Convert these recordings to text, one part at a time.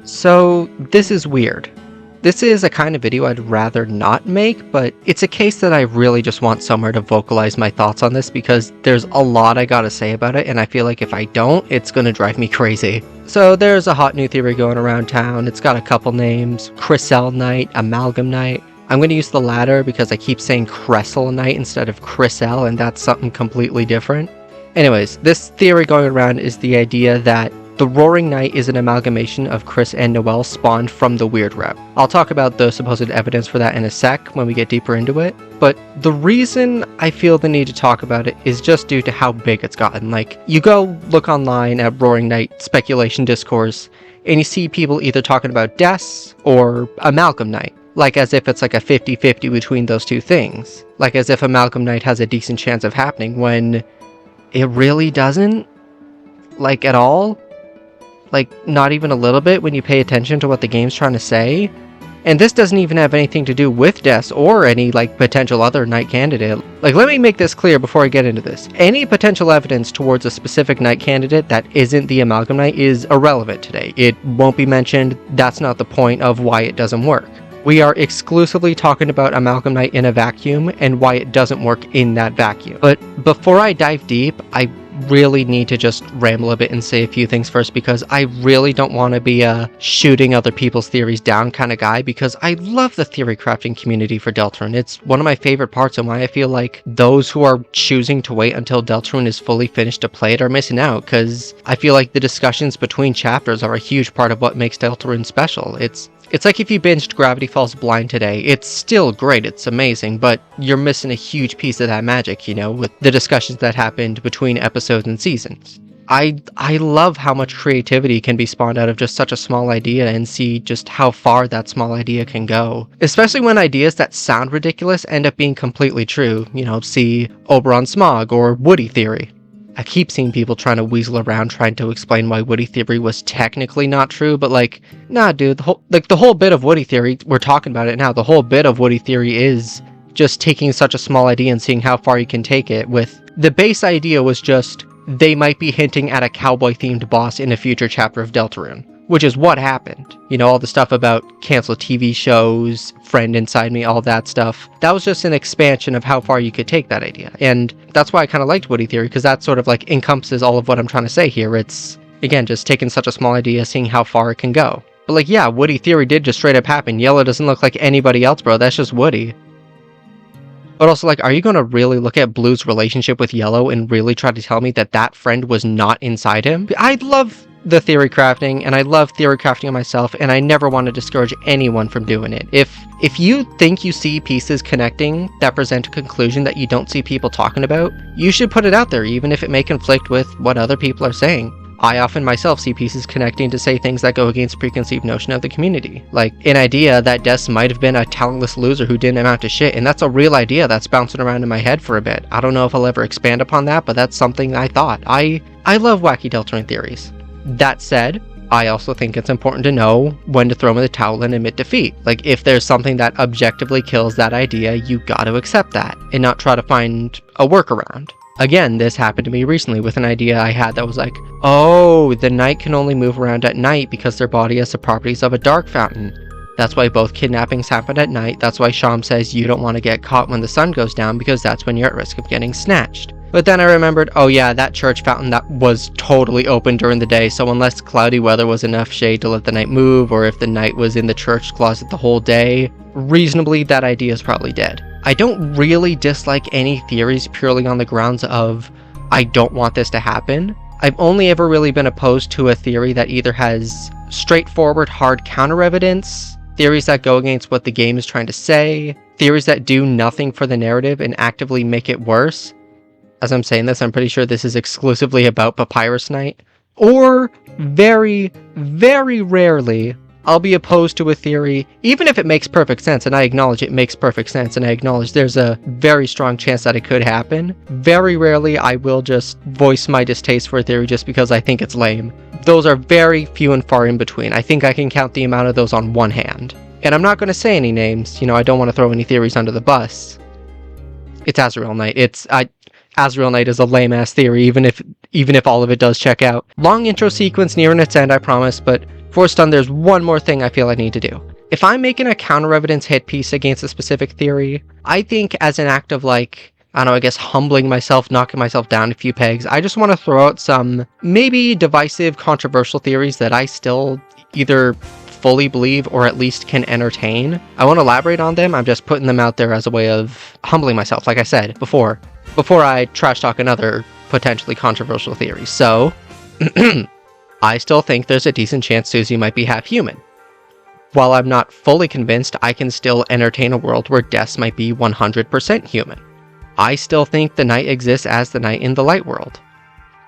So this is weird. This is a kind of video I'd rather not make, but it's a case that I really just want somewhere to vocalize my thoughts on this because there's a lot I gotta say about it, and I feel like if I don't, it's gonna drive me crazy. So there's a hot new theory going around town. It's got a couple names: Kriselle Knight, Amalgam Knight. I'm going to use the latter because I keep saying Kriselle Knight instead of Kriselle, and that's something completely different. Anyways, this theory going around is the idea that the Roaring Knight is an amalgamation of Chris and Noelle spawned from the Weird Rep. I'll talk about the supposed evidence for that in a sec when we get deeper into it, but the reason I feel the need to talk about it is just due to how big it's gotten. Like, you go look online at Roaring Knight speculation discourse, and you see people either talking about DOESN or Amalgam Knight, like as if it's like a 50-50 between those two things. Like as if Amalgam Knight has a decent chance of happening, when it really doesn't, like at all. Like, not even a little bit when you pay attention to what the game's trying to say. And this doesn't even have anything to do with DOESN or any, like, potential other Knight candidate. Like, let me make this clear before I get into this. Any potential evidence towards a specific Knight candidate that isn't the Amalgam Knight is irrelevant today. It won't be mentioned. That's not the point of why it doesn't work. We are exclusively talking about Amalgam Knight in a vacuum and why it doesn't work in that vacuum. But before I dive deep, I really need to just ramble a bit and say a few things first, because I really don't want to be a shooting other people's theories down kind of guy, because I love the theory crafting community for Deltarune. It's one of my favorite parts, and why I feel like those who are choosing to wait until Deltarune is fully finished to play it are missing out, because I feel like the discussions between chapters are a huge part of what makes Deltarune special. It's like if you binged Gravity Falls Blind today. It's still great, it's amazing, but you're missing a huge piece of that magic, you know, with the discussions that happened between episodes and seasons. I love how much creativity can be spawned out of just such a small idea, and see just how far that small idea can go. Especially when ideas that sound ridiculous end up being completely true. You know, see Oberon Smog or Woody Theory. I keep seeing people trying to weasel around trying to explain why Woody Theory was technically not true, but like, nah dude, the whole bit of Woody Theory, we're talking about it now, the whole bit of Woody Theory is just taking such a small idea and seeing how far you can take it. With the base idea was just, they might be hinting at a cowboy-themed boss in a future chapter of Deltarune, which is what happened. You know, all the stuff about canceled TV shows, Friend Inside Me, all that stuff. That was just an expansion of how far you could take that idea. And that's why I kind of liked Woody Theory, because that sort of like encompasses all of what I'm trying to say here. It's, again, just taking such a small idea, seeing how far it can go. But like, yeah, Woody Theory did just straight up happen. Yellow doesn't look like anybody else, bro. That's just Woody. But also, like, are you going to really look at Blue's relationship with Yellow and really try to tell me that that friend was not inside him? I love the theory crafting, and I love theory crafting myself, and I never want to discourage anyone from doing it. If you think you see pieces connecting that present a conclusion that you don't see people talking about, you should put it out there, even if it may conflict with what other people are saying. I often myself see pieces connecting to say things that go against preconceived notion of the community. Like an idea that DOESN might have been a talentless loser who didn't amount to shit, and that's a real idea that's bouncing around in my head for a bit. I don't know if I'll ever expand upon that, but that's something I thought. I love wacky Deltarune theories. That said, I also think it's important to know when to throw in the towel and admit defeat. Like, if there's something that objectively kills that idea, you gotta accept that, and not try to find a workaround. Again, this happened to me recently with an idea I had that was like, oh, the Knight can only move around at night because their body has the properties of a dark fountain. That's why both kidnappings happen at night. That's why Sham says you don't want to get caught when the sun goes down, because that's when you're at risk of getting snatched. But then I remembered, oh yeah, that church fountain that was totally open during the day, so unless cloudy weather was enough shade to let the Knight move, or if the Knight was in the church closet the whole day, reasonably that idea is probably dead. I don't really dislike any theories purely on the grounds of, I don't want this to happen. I've only ever really been opposed to a theory that either has straightforward, hard counter-evidence, theories that go against what the game is trying to say, theories that do nothing for the narrative and actively make it worse. As I'm saying this, I'm pretty sure this is exclusively about Papyrus Knight. Or, very, very rarely, I'll be opposed to a theory, even if it makes perfect sense, and I acknowledge it makes perfect sense, and I acknowledge there's a very strong chance that it could happen. Very rarely I will just voice my distaste for a theory just because I think it's lame. Those are very few and far in between. I think I can count the amount of those on one hand. And I'm not going to say any names, you know, I don't want to throw any theories under the bus. It's Azrael Knight. Azrael Knight is a lame-ass theory, even if all of it does check out. Long intro sequence nearing its end, I promise, but Before it's done, there's one more thing I feel I need to do. If I'm making a counter-evidence hit piece against a specific theory, I think as an act of like, I don't know, I guess humbling myself, knocking myself down a few pegs, I just want to throw out some maybe divisive, controversial theories that I still either fully believe or at least can entertain. I won't elaborate on them, I'm just putting them out there as a way of humbling myself, like I said before I trash talk another potentially controversial theory. So, I still think there's a decent chance Susie might be half human. While I'm not fully convinced, I can still entertain a world where Des might be 100% human. I still think the Knight exists as the Knight in the Light World.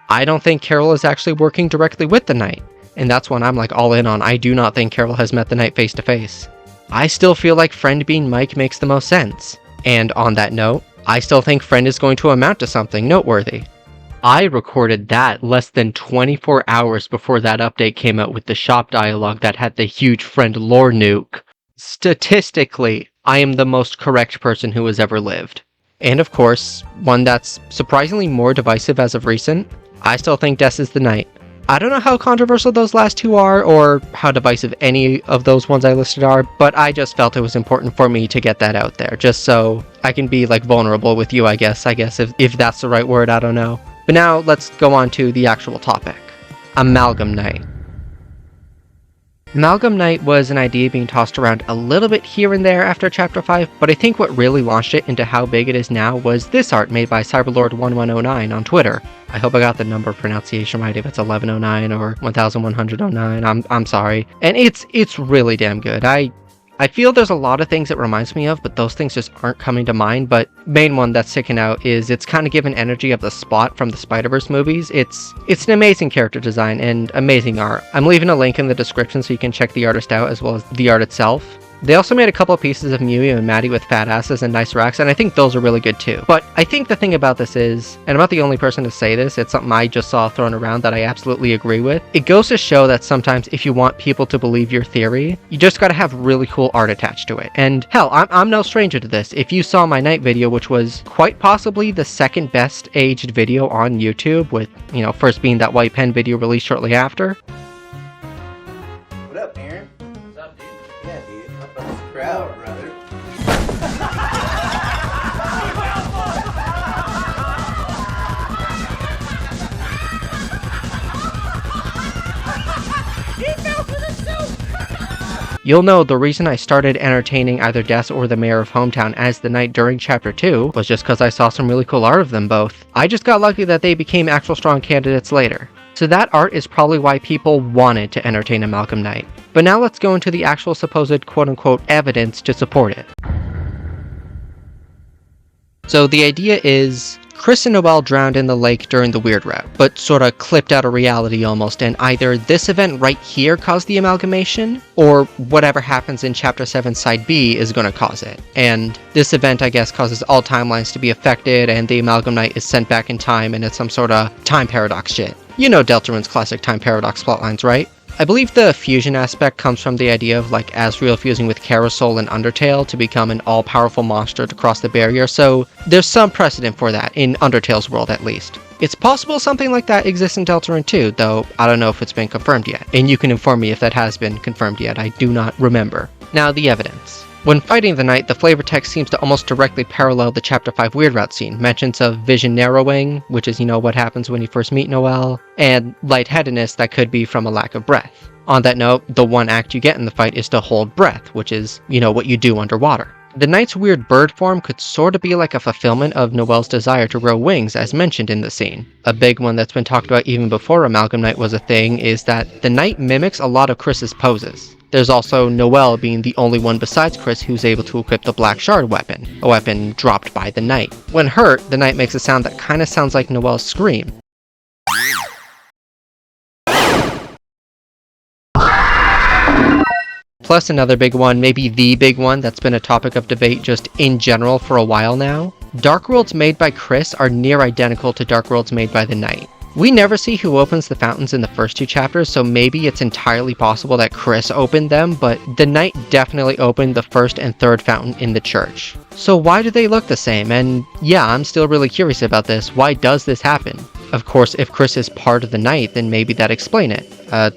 I don't think Carol is actually working directly with the Knight, and that's one I'm like all in on. I do not think Carol has met the Knight face to face. I still feel like Friend being Mike makes the most sense. And on that note, I still think Friend is going to amount to something noteworthy. I recorded that less than 24 hours before that update came out with the shop dialogue that had the huge Friend lore nuke. Statistically, I am the most correct person who has ever lived. And of course, one that's surprisingly more divisive as of recent, I still think Des is the Knight. I don't know how controversial those last two are, or how divisive any of those ones I listed are, but I just felt it was important for me to get that out there, just so I can be like vulnerable with you, I guess if that's the right word, I don't know. But now let's go on to the actual topic. Amalgam Knight. Amalgam Knight was an idea being tossed around a little bit here and there after Chapter 5, but I think what really launched it into how big it is now was this art made by Cyberlord1109 on Twitter. I hope I got the number pronunciation right, if it's 1109 or 1109, I'm sorry. And it's really damn good. I feel there's a lot of things it reminds me of, but those things just aren't coming to mind. But main one that's sticking out is it's kind of given energy of the Spot from the Spider-Verse movies. It's an amazing character design and amazing art. I'm leaving a link in the description so you can check the artist out as well as the art itself. They also made a couple of pieces of Mew and Maddie with fat asses and nice racks, and I think those are really good too. But I think the thing about this is, and I'm not the only person to say this, it's something I just saw thrown around that I absolutely agree with. It goes to show that sometimes if you want people to believe your theory, you just gotta have really cool art attached to it. And hell, I'm no stranger to this. If you saw my Knight video, which was quite possibly the second best aged video on YouTube, with, you know, first being that white pen video released shortly after. What up, Aaron? What's up, dude? Yeah, dude. How about this crowd, brother? You'll know the reason I started entertaining either Des or the Mayor of Hometown as the Knight during Chapter 2 was just because I saw some really cool art of them both. I just got lucky that they became actual strong candidates later. So that art is probably why people wanted to entertain Amalgam Knight. But now let's go into the actual supposed quote-unquote evidence to support it. So the idea is, Chris and Noelle drowned in the lake during the Weird Route, but sorta clipped out of reality almost, and either this event right here caused the amalgamation, or whatever happens in Chapter 7 Side B is gonna cause it. And this event, I guess, causes all timelines to be affected, and the Amalgam Knight is sent back in time, and it's some sorta time paradox shit. You know Deltarune's classic time paradox plotlines, right? I believe the fusion aspect comes from the idea of like Asriel fusing with Carousel and Undertale to become an all-powerful monster to cross the barrier, so there's some precedent for that, in Undertale's world at least. It's possible something like that exists in Deltarune too, though I don't know if it's been confirmed yet, and you can inform me if that has been confirmed yet, I do not remember. Now the evidence. When fighting the Knight, the flavor text seems to almost directly parallel the Chapter 5 Weird Route scene. Mentions of vision narrowing, which is, you know, what happens when you first meet Noelle, and lightheadedness that could be from a lack of breath. On that note, the one act you get in the fight is to hold breath, which is, you know, what you do underwater. The Knight's weird bird form could sort of be like a fulfillment of Noelle's desire to grow wings, as mentioned in the scene. A big one that's been talked about even before Amalgam Knight was a thing is that the Knight mimics a lot of Chris's poses. There's also Noelle being the only one besides Chris who's able to equip the Black Shard weapon, a weapon dropped by the Knight. When hurt, the Knight makes a sound that kinda sounds like Noelle's scream. Plus another big one, maybe the big one that's been a topic of debate just in general for a while now. Dark Worlds made by Chris are near identical to Dark Worlds made by the Knight. We never see who opens the fountains in the first two chapters, so maybe it's entirely possible that Chris opened them, but the Knight definitely opened the first and third fountain in the church. So why do they look the same? And yeah, I'm still really curious about this. Why does this happen? Of course, if Chris is part of the Knight, then maybe that'd explain it.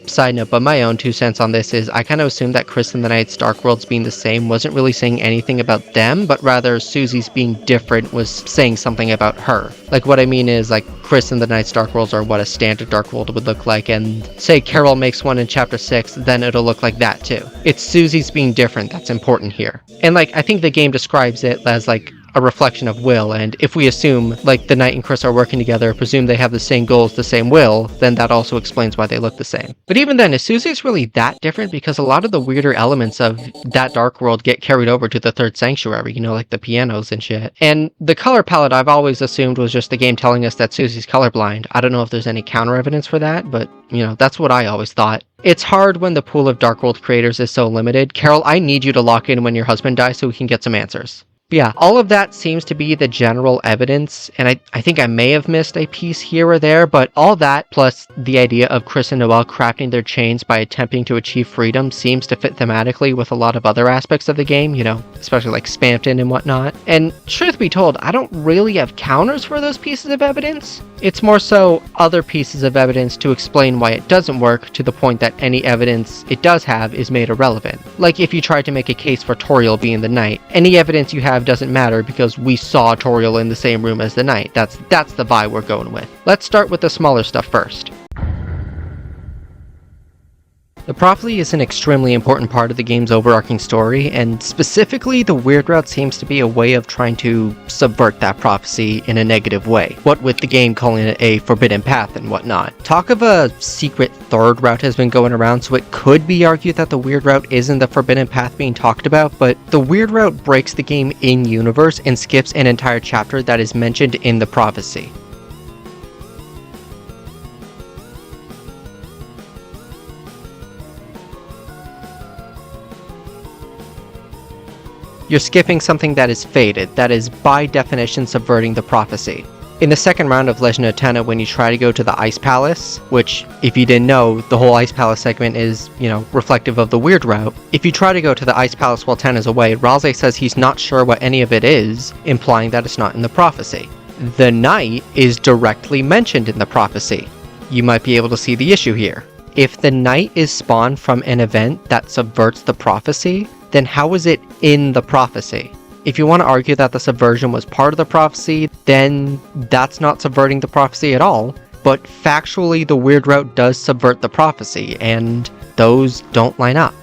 Side note, but my own 2 cents on this is I kind of assumed that Chris and the Knight's Dark Worlds being the same wasn't really saying anything about them, but rather Susie's being different was saying something about her. Like, what I mean is, like, Chris and the Knight's Dark Worlds are what a standard Dark World would look like, and say Carol makes one in Chapter 6, then it'll look like that too. It's Susie's being different that's important here. And, like, I think the game describes it as, like, a reflection of will, and if we assume, like, the Knight and Chris are working together, presume they have the same goals, the same will, then that also explains why they look the same. But even then, is Susie's really that different? Because a lot of the weirder elements of that Dark World get carried over to the Third Sanctuary, you know, like the pianos and shit. And the color palette I've always assumed was just the game telling us that Susie's colorblind. I don't know if there's any counter evidence for that, but, you know, that's what I always thought. It's hard when the pool of Dark World creators is so limited. Carol, I need you to lock in when your husband dies so we can get some answers. But yeah, all of that seems to be the general evidence, and I think I may have missed a piece here or there, but all that, plus the idea of Chris and Noelle crafting their chains by attempting to achieve freedom, seems to fit thematically with a lot of other aspects of the game, you know, especially like Spampton and whatnot. And truth be told, I don't really have counters for those pieces of evidence. It's more so other pieces of evidence to explain why it doesn't work, to the point that any evidence it does have is made irrelevant. Like if you tried to make a case for Toriel being the Knight, any evidence you have doesn't matter because we saw Toriel in the same room as the Knight. That's the vibe we're going with. Let's start with the smaller stuff first. The prophecy is an extremely important part of the game's overarching story, and specifically the Weird Route seems to be a way of trying to subvert that prophecy in a negative way, what with the game calling it a forbidden path and whatnot. Talk of a secret third route has been going around, so it could be argued that the Weird Route isn't the forbidden path being talked about, but the Weird Route breaks the game in-universe and skips an entire chapter that is mentioned in the prophecy. You're skipping something that is fated, that is by definition subverting the prophecy. In the second round of Legend of Tenna, when you try to go to the Ice Palace, which, if you didn't know, the whole Ice Palace segment is, you know, reflective of the Weird Route. If you try to go to the Ice Palace while Tenna's away, Ralsei says he's not sure what any of it is, implying that it's not in the prophecy. The Knight is directly mentioned in the prophecy. You might be able to see the issue here. If the Knight is spawned from an event that subverts the prophecy, then how is it in the prophecy? If you want to argue that the subversion was part of the prophecy, then that's not subverting the prophecy at all. But factually, the Weird Route does subvert the prophecy, and those don't line up.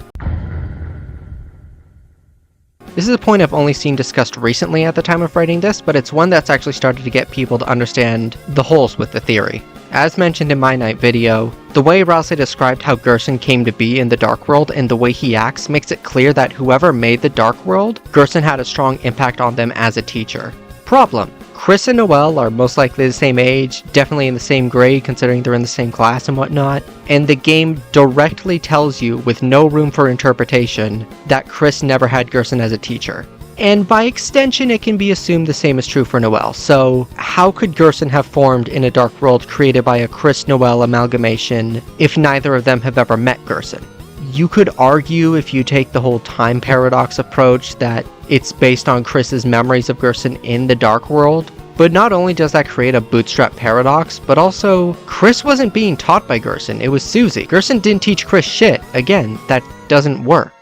This is a point I've only seen discussed recently at the time of writing this, but it's one that's actually started to get people to understand the holes with the theory. As mentioned in my Knight video, the way Ralsei described how Gerson came to be in the Dark World and the way he acts makes it clear that whoever made the Dark World, Gerson had a strong impact on them as a teacher. Problem: Chris and Noelle are most likely the same age, definitely in the same grade considering they're in the same class and whatnot, and the game directly tells you, with no room for interpretation, that Chris never had Gerson as a teacher. And by extension, it can be assumed the same is true for Noelle. So how could Gerson have formed in a Dark World created by a Chris-Noelle amalgamation if neither of them have ever met Gerson? You could argue, if you take the whole time paradox approach, that it's based on Chris's memories of Gerson in the Dark World. But not only does that create a bootstrap paradox, but also, Chris wasn't being taught by Gerson, it was Susie. Gerson didn't teach Chris shit. Again, that doesn't work.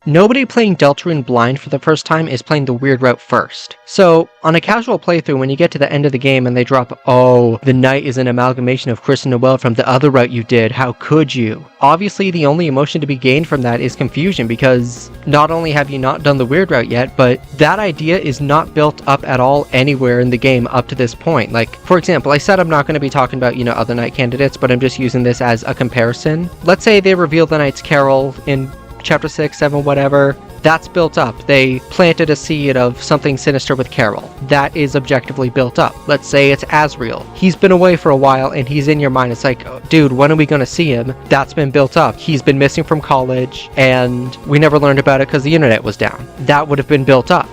Nobody playing Deltarune blind for the first time is playing the Weird Route first. So, on a casual playthrough, when you get to the end of the game and they drop, "Oh, the Knight is an amalgamation of Chris and Noelle from the other route you did, how could you?" Obviously, the only emotion to be gained from that is confusion, because not only have you not done the Weird Route yet, but that idea is not built up at all anywhere in the game up to this point. Like, for example, I said I'm not going to be talking about, other Knight candidates, but I'm just using this as a comparison. Let's say they reveal the Knight's Carol in Chapter 6, 7, whatever. That's built up. They planted a seed of something sinister with Carol. That is objectively built up. Let's say it's Asriel. He's been away for a while and he's in your mind. It's like, oh, dude, when are we going to see him? That's been built up. He's been missing from college and we never learned about it because the internet was down. That would have been built up.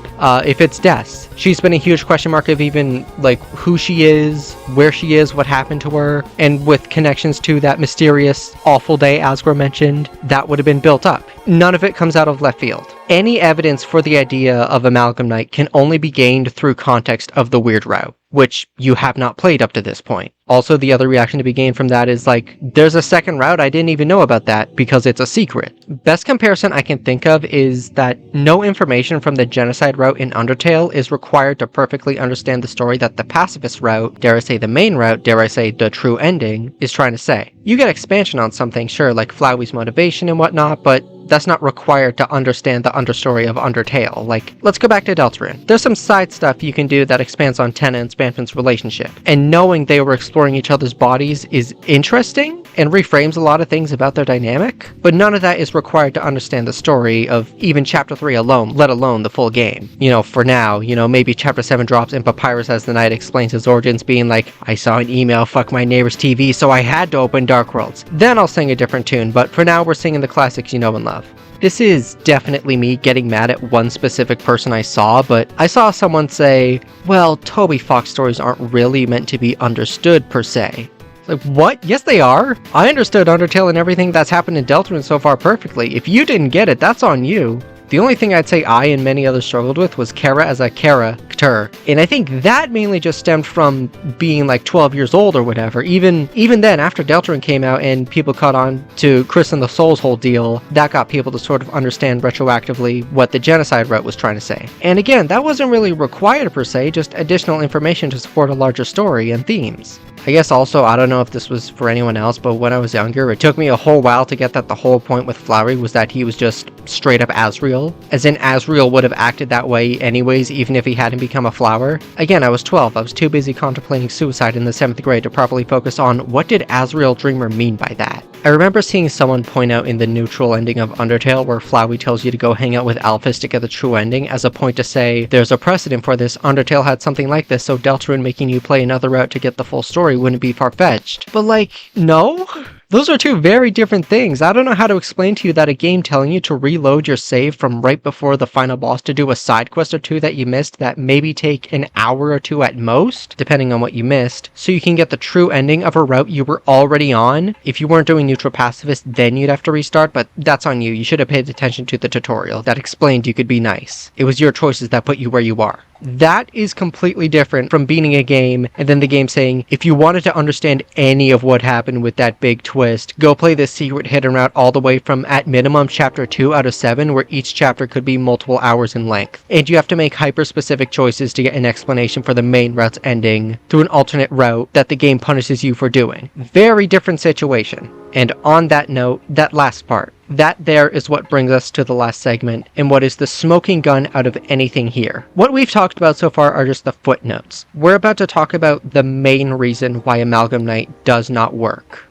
If it's Des, she's been a huge question mark of even like who she is, where she is, what happened to her, and with connections to that mysterious awful day Asgore mentioned, that would have been built up. None of it comes out of left field. Any evidence for the idea of Amalgam Knight can only be gained through context of the Weird Route, which you have not played up to this point. Also, the other reaction to be gained from that is like, there's a second route, I didn't even know about that because it's a secret. Best comparison I can think of is that no information from the genocide route in Undertale is required to perfectly understand the story that the pacifist route, dare I say the main route, dare I say the true ending, is trying to say. You get expansion on something, sure, like Flowey's motivation and whatnot, but that's not required to understand the understory of Undertale. Like, let's go back to Deltarune. There's some side stuff you can do that expands on Tenna and Spanfin's relationship, and knowing they were exploring each other's bodies is interesting and reframes a lot of things about their dynamic, but none of that is required to understand the story of even Chapter 3 alone, let alone the full game. You know, for now, maybe Chapter 7 drops and Papyrus as the Knight explains his origins being like, I saw an email fuck my neighbor's TV, so I had to open Dark Worlds. Then I'll sing a different tune, but for now we're singing the classics you know and love. This is definitely me getting mad at one specific person I saw, but I saw someone say, well, Toby Fox stories aren't really meant to be understood per se. Like, what? Yes, they are. I understood Undertale and everything that's happened in Deltarune so far perfectly. If you didn't get it, that's on you. The only thing I'd say I and many others struggled with was Kara as a character, and I think that mainly just stemmed from being like 12 years old or whatever. Even then, after Deltarune came out and people caught on to Chris and the Soul's whole deal, that got people to sort of understand retroactively what the genocide route was trying to say. And again, that wasn't really required per se, just additional information to support a larger story and themes. I guess also, I don't know if this was for anyone else, but when I was younger, it took me a whole while to get that the whole point with Flowey was that he was just straight up Asriel. As in, Asriel would have acted that way anyways, even if he hadn't become a flower. Again, I was 12, I was too busy contemplating suicide in the 7th grade to properly focus on what did Asriel Dreamer mean by that. I remember seeing someone point out in the neutral ending of Undertale where Flowey tells you to go hang out with Alphys to get the true ending as a point to say, there's a precedent for this, Undertale had something like this, so Deltarune making you play another route to get the full story wouldn't be far-fetched. But like, no? Those are two very different things. I don't know how to explain to you that a game telling you to reload your save from right before the final boss to do a side quest or two that you missed that maybe take an hour or two at most, depending on what you missed, so you can get the true ending of a route you were already on. If you weren't doing neutral pacifist, then you'd have to restart, but that's on you. You should have paid attention to the tutorial that explained you could be nice. It was your choices that put you where you are. That is completely different from beating a game and then the game saying, if you wanted to understand any of what happened with that big twist, go play this secret hidden route all the way from at minimum chapter 2 out of 7, where each chapter could be multiple hours in length. And you have to make hyper-specific choices to get an explanation for the main route's ending through an alternate route that the game punishes you for doing. Very different situation. And on that note, that last part, that there is what brings us to the last segment, and what is the smoking gun out of anything here. What we've talked about so far are just the footnotes. We're about to talk about the main reason why Amalgam Knight does not work.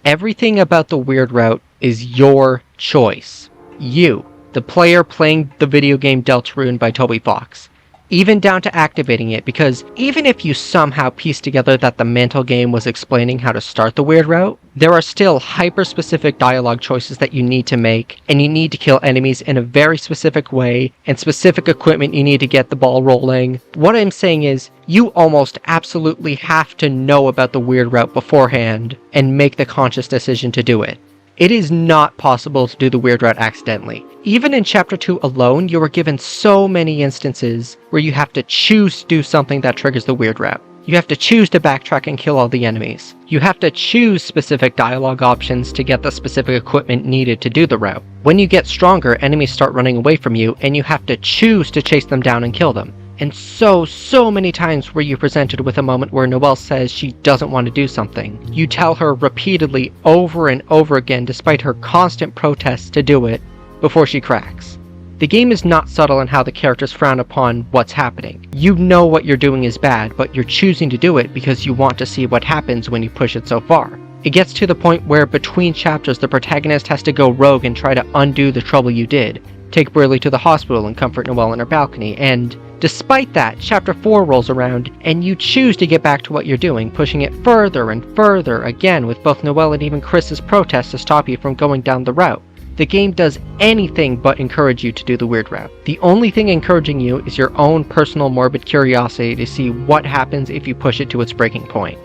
Everything about the weird route is your choice. You, the player playing the video game Deltarune by Toby Fox. Even down to activating it, because even if you somehow piece together that the Mantle game was explaining how to start the weird route, there are still hyper-specific dialogue choices that you need to make, and you need to kill enemies in a very specific way, and specific equipment you need to get the ball rolling. What I'm saying is, you almost absolutely have to know about the weird route beforehand, and make the conscious decision to do it. It is not possible to do the weird route accidentally. Even in Chapter 2 alone, you are given so many instances where you have to choose to do something that triggers the weird route. You have to choose to backtrack and kill all the enemies. You have to choose specific dialogue options to get the specific equipment needed to do the route. When you get stronger, enemies start running away from you, and you have to choose to chase them down and kill them. And so many times were you presented with a moment where Noelle says she doesn't want to do something. You tell her repeatedly over and over again, despite her constant protests to do it, before she cracks. The game is not subtle in how the characters frown upon what's happening. You know what you're doing is bad, but you're choosing to do it because you want to see what happens when you push it so far. It gets to the point where between chapters the protagonist has to go rogue and try to undo the trouble you did. Take Burley to the hospital and comfort Noelle on her balcony, and despite that, Chapter 4 rolls around, and you choose to get back to what you're doing, pushing it further and further, again with both Noelle and even Chris's protests to stop you from going down the route. The game does anything but encourage you to do the weird route. The only thing encouraging you is your own personal morbid curiosity to see what happens if you push it to its breaking point.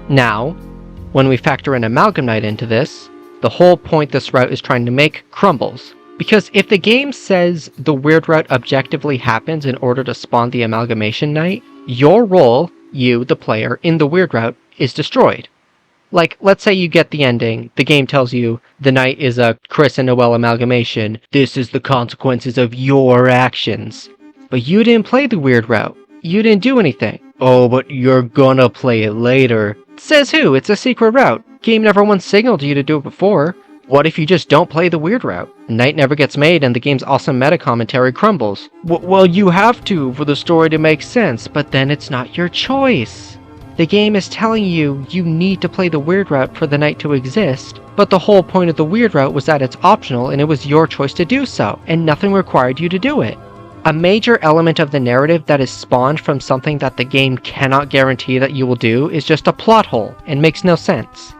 Now, when we factor in Amalgam Knight into this, the whole point this route is trying to make crumbles. Because if the game says the weird route objectively happens in order to spawn the Amalgamation Knight, your role, you, the player, in the weird route is destroyed. Like, let's say you get the ending, the game tells you, the Knight is a Chris and Noelle amalgamation, this is the consequences of your actions. But you didn't play the weird route. You didn't do anything. Oh, but you're gonna play it later. Says who? It's a secret route. Game never once signaled you to do it before. What if you just don't play the weird route? Knight never gets made and the game's awesome meta commentary crumbles. Well, you have to for the story to make sense, but then it's not your choice. The game is telling you you need to play the weird route for the Knight to exist, but the whole point of the weird route was that it's optional and it was your choice to do so, and nothing required you to do it. A major element of the narrative that is spawned from something that the game cannot guarantee that you will do is just a plot hole, and makes no sense.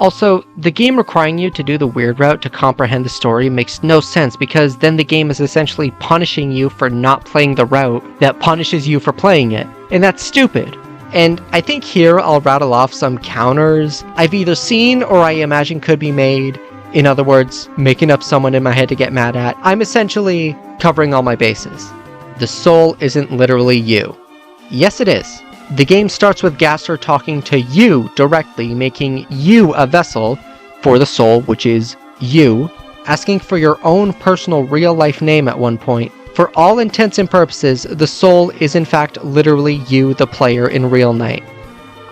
Also, the game requiring you to do the weird route to comprehend the story makes no sense because then the game is essentially punishing you for not playing the route that punishes you for playing it. And that's stupid. And I think here I'll rattle off some counters I've either seen or I imagine could be made. In other words, making up someone in my head to get mad at. I'm essentially covering all my bases. The soul isn't literally you. Yes, it is. The game starts with Gasser talking to you directly, making you a vessel for the soul, which is you, asking for your own personal real-life name at one point. For all intents and purposes, the soul is in fact literally you, the player, in real Knight.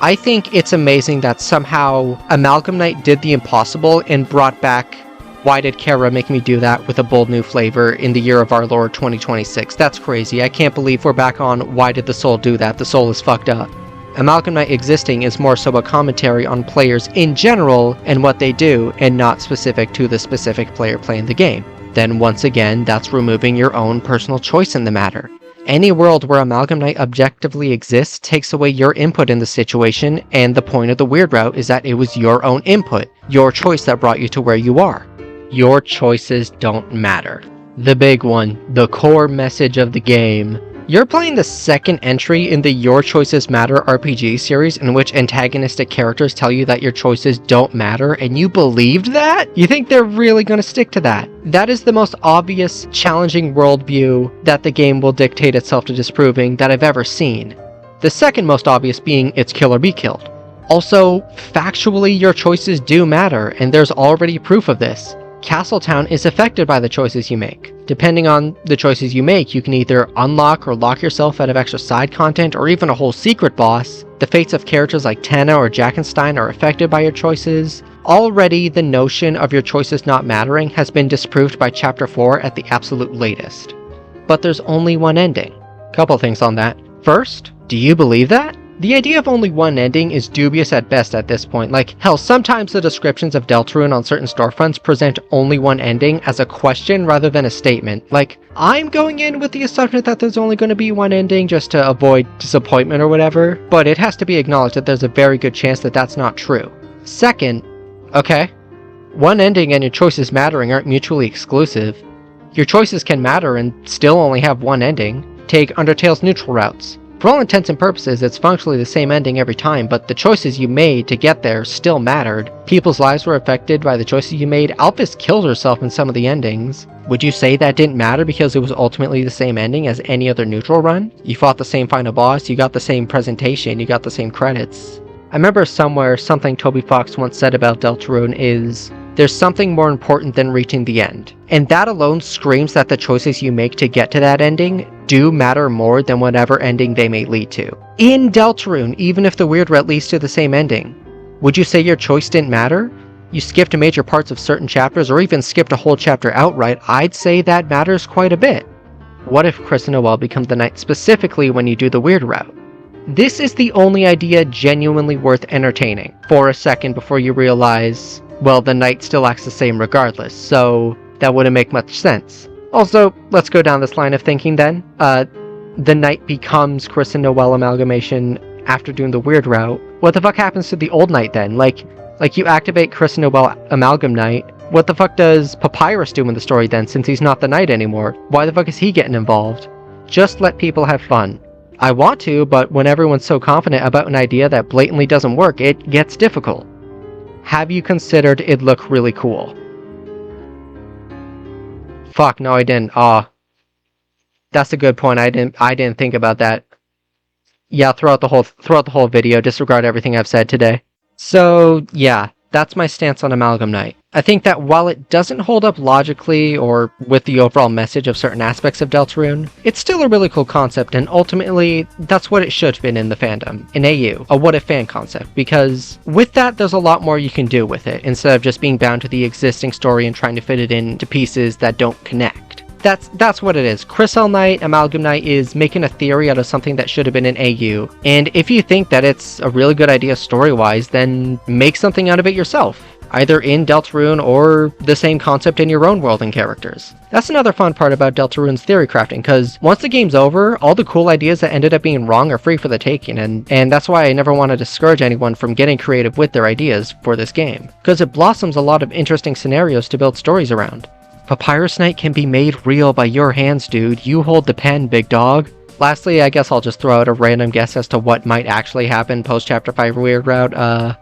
I think it's amazing that somehow Amalgam Knight did the impossible and brought back Why Did Kara Make Me Do That with a bold new flavor in the year of our Lord 2026. That's crazy. I can't believe we're back on Why Did the Soul Do That? The soul is fucked up. Amalgam Knight existing is more so a commentary on players in general and what they do, and not specific to the specific player playing the game. Then once again, that's removing your own personal choice in the matter. Any world where Amalgam Knight objectively exists takes away your input in the situation, and the point of the weird route is that it was your own input, your choice that brought you to where you are. Your choices don't matter. The big one, the core message of the game. You're playing the second entry in the Your Choices Matter RPG series in which antagonistic characters tell you that your choices don't matter, and you believed that? You think they're really going to stick to that? That is the most obvious, challenging worldview that the game will dictate itself to disproving that I've ever seen. The second most obvious being it's kill or be killed. Also, factually your choices do matter, and there's already proof of this. Castletown is affected by the choices you make. Depending on the choices you make, you can either unlock or lock yourself out of extra side content or even a whole secret boss. The fates of characters like Tana or Jackenstein are affected by your choices. Already, the notion of your choices not mattering has been disproved by Chapter 4 at the absolute latest. But there's only one ending. Couple things on that. First, do you believe that? The idea of only one ending is dubious at best at this point. Like, hell, sometimes the descriptions of Deltarune on certain storefronts present only one ending as a question rather than a statement. Like, I'm going in with the assumption that there's only going to be one ending just to avoid disappointment or whatever, but it has to be acknowledged that there's a very good chance that that's not true. Second, okay, one ending and your choices mattering aren't mutually exclusive. Your choices can matter and still only have one ending. Take Undertale's neutral routes. For all intents and purposes, it's functionally the same ending every time, but the choices you made to get there still mattered. People's lives were affected by the choices you made. Alphys killed herself in some of the endings. Would you say that didn't matter because it was ultimately the same ending as any other neutral run? You fought the same final boss, you got the same presentation, you got the same credits. I remember somewhere something Toby Fox once said about Deltarune is, there's something more important than reaching the end. And that alone screams that the choices you make to get to that ending do matter more than whatever ending they may lead to. In Deltarune, even if the weird route leads to the same ending, would you say your choice didn't matter? You skipped major parts of certain chapters or even skipped a whole chapter outright, I'd say that matters quite a bit. What if Chris and Noelle become the Knight specifically when you do the weird route? This is the only idea genuinely worth entertaining for a second before you realize, well, the Knight still acts the same regardless, so that wouldn't make much sense. Also, let's go down this line of thinking then. The Knight becomes Chris and Noelle amalgamation after doing the weird route. What the fuck happens to the old Knight then? Like you activate Chris and Noelle Amalgam Knight. What the fuck does Papyrus do in the story then, since he's not the Knight anymore? Why the fuck is he getting involved? Just let people have fun. I want to, but when everyone's so confident about an idea that blatantly doesn't work, it gets difficult. Have you considered it'd look really cool? Fuck, no I didn't. That's a good point. I didn't think about that. Yeah, throughout the whole video, disregard everything I've said today. So, yeah, that's my stance on Amalgam Knight. I think that while it doesn't hold up logically or with the overall message of certain aspects of Deltarune, it's still a really cool concept, and ultimately, that's what it should have been in the fandom, an AU, a what if fan concept, because with that, there's a lot more you can do with it, instead of just being bound to the existing story and trying to fit it into pieces that don't connect. That's what it is. Kriselle Knight, Amalgam Knight, is making a theory out of something that should have been an AU, and if you think that it's a really good idea story-wise, then make something out of it yourself, either in Deltarune or the same concept in your own world and characters. That's another fun part about Deltarune's theory crafting, because once the game's over, all the cool ideas that ended up being wrong are free for the taking, and that's why I never want to discourage anyone from getting creative with their ideas for this game, because it blossoms a lot of interesting scenarios to build stories around. Papyrus Knight can be made real by your hands, dude. You hold the pen, big dog. Lastly, I guess I'll just throw out a random guess as to what might actually happen post-Chapter 5 Weird Route.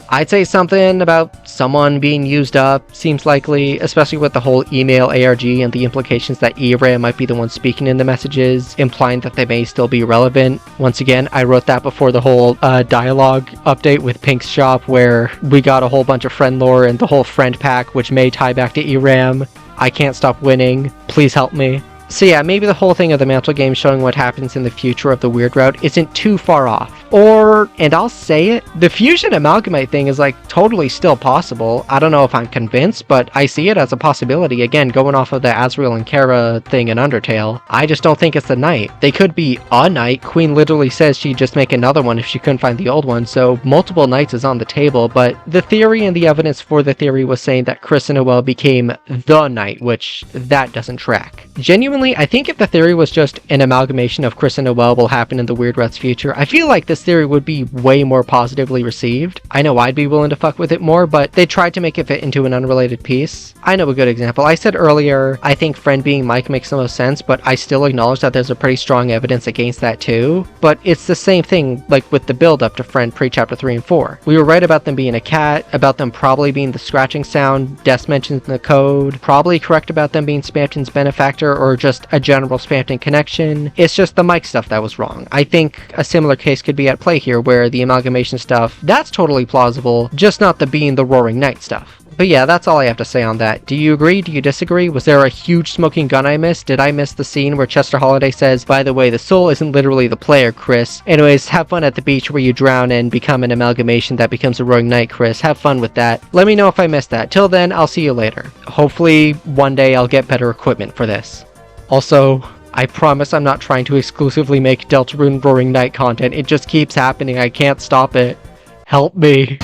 I'd say something about someone being used up seems likely, especially with the whole email ARG and the implications that ERAM might be the one speaking in the messages, implying that they may still be relevant. Once again, I wrote that before the whole dialogue update with Pink's shop, where we got a whole bunch of friend lore and the whole friend pack, which may tie back to ERAM. I can't stop winning. Please help me. So yeah, maybe the whole thing of the Mantle game showing what happens in the future of the Weird Route isn't too far off. Or, and I'll say it, the Fusion Amalgamite thing is like totally still possible. I don't know if I'm convinced, but I see it as a possibility, again, going off of the Azrael and Kara thing in Undertale. I just don't think it's the Knight. They could be a Knight. Queen literally says she'd just make another one if she couldn't find the old one, so multiple Knights is on the table, but the theory and the evidence for the theory was saying that Chris and Noelle became the Knight, which that doesn't track. Genuinely, I think if the theory was just an amalgamation of Chris and Noelle will happen in the Weird Route's future, I feel like this theory would be way more positively received. I know I'd be willing to fuck with it more, but they tried to make it fit into an unrelated piece. I know a good example. I said earlier, I think Friend being Mike makes the most sense, but I still acknowledge that there's a pretty strong evidence against that too. But it's the same thing like with the build up to Friend pre-chapter 3 and 4. We were right about them being a cat, about them probably being the scratching sound Des mentions in the code, probably correct about them being Spamton's benefactor or just a general Spamton connection. It's just the Mike stuff that was wrong. I think a similar case could be at play here where the amalgamation stuff, that's totally plausible, just not the being the Roaring Knight stuff. But yeah, that's all I have to say on that. Do you agree? Do you disagree? Was there a huge smoking gun I missed? Did I miss the scene where Chester Holiday says, by the way, the soul isn't literally the player, Chris. Anyways, have fun at the beach where you drown and become an amalgamation that becomes a Roaring Knight, Chris. Have fun with that. Let me know if I missed that. Till then, I'll see you later. Hopefully, one day I'll get better equipment for this. Also, I promise I'm not trying to exclusively make Deltarune Roaring Knight content. It just keeps happening. I can't stop it. Help me.